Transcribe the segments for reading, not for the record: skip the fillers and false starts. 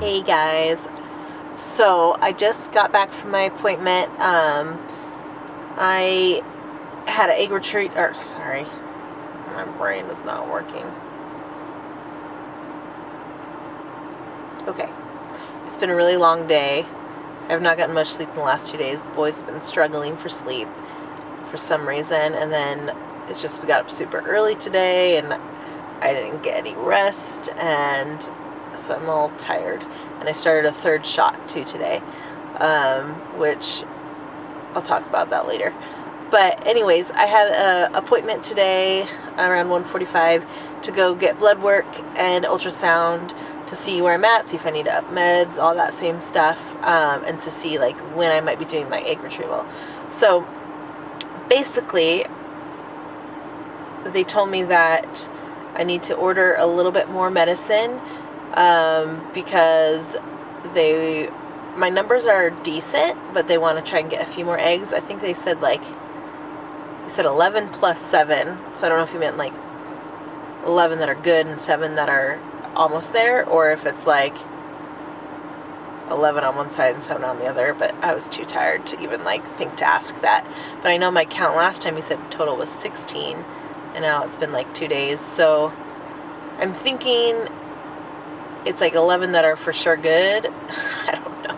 Hey guys, so I just got back from my appointment. I had an egg retreat, sorry, my brain is not working. Okay, it's been a really long day. I have not gotten much sleep in the last 2 days. The boys have been struggling for sleep for some reason, and then it's just we got up super early today, and I didn't get any rest, and so I'm all tired. And I started a third shot too today, which I'll talk about that later. But anyways, I had an appointment today around 1:45 to go get blood work and ultrasound to see where I'm at, see if I need to up meds, all that same stuff, and to see like when I might be doing my egg retrieval. So basically, they told me that I need to order a little bit more medicine because my numbers are decent, but they want to try and get a few more eggs. I think they said 11 plus 7, so I don't know if you meant like 11 that are good and 7 that are almost there, or if it's like 11 on one side and 7 on the other, but I was too tired to even think to ask that. But I know my count last time, he said total was 16, and now it's been like 2 days, so I'm thinking it's like 11 that are for sure good. I don't know.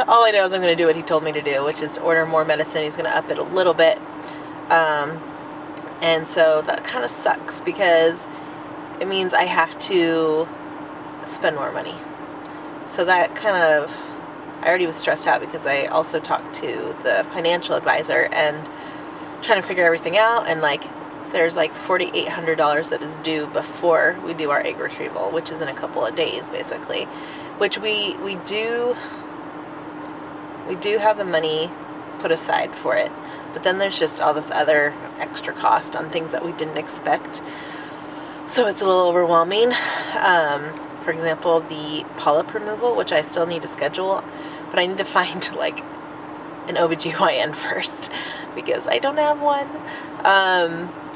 All I know is I'm going to do what he told me to do, which is order more medicine. He's going to up it a little bit. And so that kind of sucks because it means I have to spend more money. So that kind of, I already was stressed out because I also talked to the financial advisor and trying to figure everything out, and there's $4,800 that is due before we do our egg retrieval, which is in a couple of days basically, which we do have the money put aside for it, but then there's just all this other extra cost on things that we didn't expect, so it's a little overwhelming. For example, the polyp removal, which I still need to schedule, but I need to find an OBGYN first because I don't have one,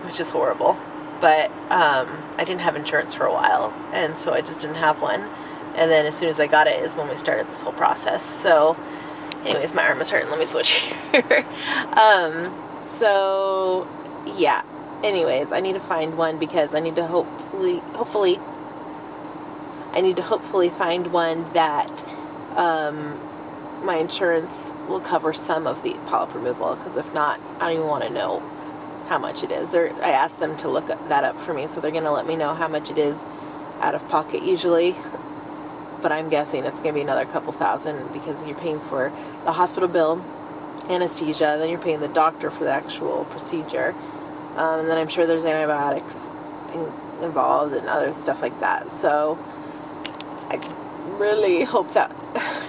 which is horrible. But I didn't have insurance for a while, and so I just didn't have one. And then as soon as I got it is when we started this whole process. So anyways, my arm is hurting. Let me switch here. So yeah, anyways, I need to find one because I need to hopefully find one that my insurance will cover some of the polyp removal, because if not, I don't even want to know how much it is. I asked them to look that up for me, so they're going to let me know how much it is out of pocket usually, but I'm guessing it's going to be another couple thousand because you're paying for the hospital bill, anesthesia, then you're paying the doctor for the actual procedure, and then I'm sure there's antibiotics involved and other stuff like that. So I really hope that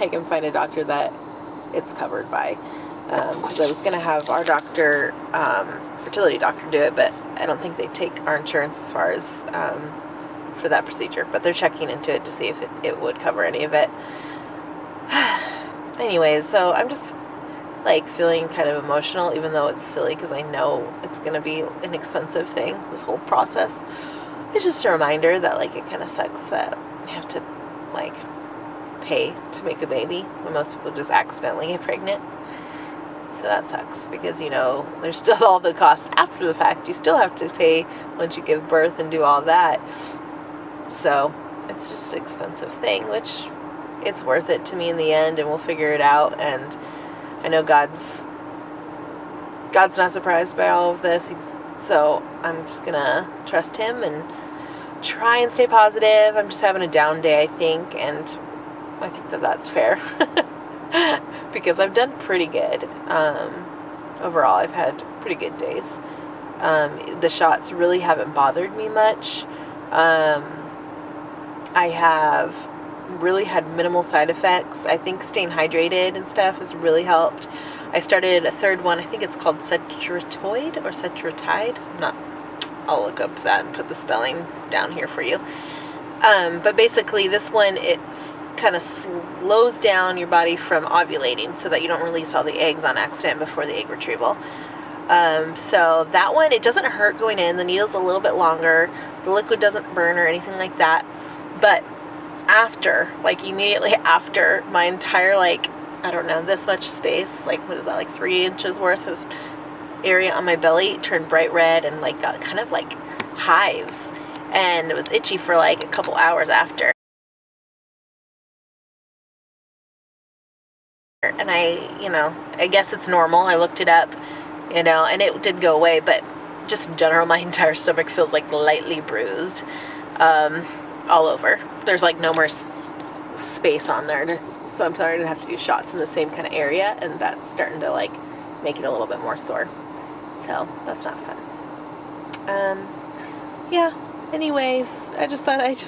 I can find a doctor that it's covered by, because I was going to have our doctor, fertility doctor, do it, but I don't think they take our insurance as far as for that procedure, but they're checking into it to see if it would cover any of it. Anyways, so I'm just feeling kind of emotional, even though it's silly because I know it's going to be an expensive thing, this whole process. It's just a reminder that it kind of sucks that you have to pay to make a baby when most people just accidentally get pregnant. So that sucks because there's still all the costs after the fact. You still have to pay once you give birth and do all that. So it's just an expensive thing, which it's worth it to me in the end, and we'll figure it out. And I know God's not surprised by all of this, so I'm just gonna trust him and try and stay positive. I'm just having a down day, I think, and I think that that's fair because I've done pretty good. Overall, I've had pretty good days. The shots really haven't bothered me much. I have really had minimal side effects. I think staying hydrated and stuff has really helped. I started a third one. I think it's called Cetrotide or Cetratide. I'll look up that and put the spelling down here for you. But basically this one, it's kind of slows down your body from ovulating so that you don't release all the eggs on accident before the egg retrieval. So that one, it doesn't hurt going in. The needle's a little bit longer. The liquid doesn't burn or anything like that. But after, like immediately after, my entire, like, I don't know, this much space, like, what is that, like 3 inches worth of area on my belly turned bright red and like got kind of like hives, and it was itchy for like a couple hours after. And I guess it's normal. I looked it up, and it did go away, but just in general, my entire stomach feels like lightly bruised, all over. There's like no more space on there, so I'm starting to have to do shots in the same kind of area, and that's starting to like make it a little bit more sore. So that's not fun. Yeah. Anyways, I just thought I'd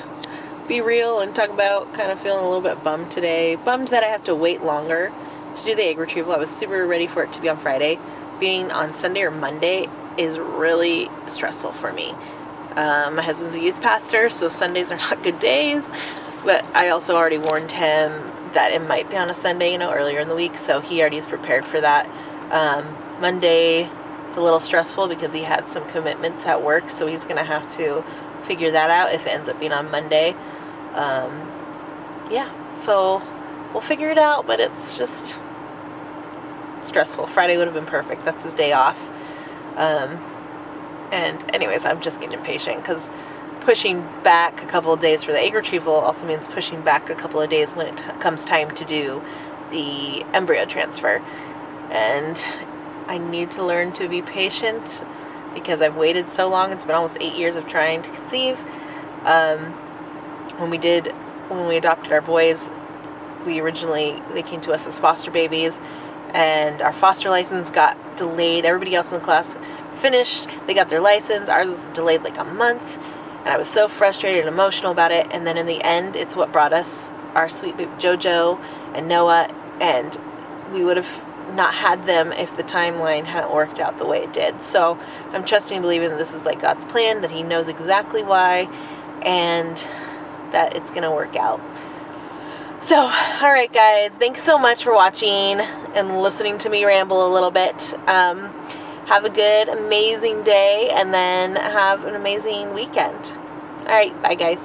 be real and talk about kind of feeling a little bit bummed today. Bummed that I have to wait longer to do the egg retrieval. I was super ready for it to be on Friday. Being on Sunday or Monday is really stressful for me. My husband's a youth pastor, so Sundays are not good days, but I also already warned him that it might be on a Sunday, earlier in the week, so he already is prepared for that. Monday, it's a little stressful because he had some commitments at work, so he's going to have to figure that out if it ends up being on Monday. Yeah, so we'll figure it out, but it's just stressful. Friday would have been perfect. That's his day off. And anyways, I'm just getting impatient because pushing back a couple of days for the egg retrieval also means pushing back a couple of days when it comes time to do the embryo transfer. And I need to learn to be patient because I've waited so long. It's been almost 8 years of trying to conceive. When we adopted our boys, they came to us as foster babies, and our foster license got delayed. Everybody else in the class finished. They got their license. Ours was delayed like a month, and I was so frustrated and emotional about it. And then in the end, it's what brought us our sweet baby Jojo and Noah, and we would have not had them if the timeline hadn't worked out the way it did. So I'm trusting and believing that this is like God's plan, that he knows exactly why, and that it's gonna work out. So, all right, guys, thanks so much for watching and listening to me ramble a little bit. Have a good, amazing day, and then have an amazing weekend. All right, bye, guys.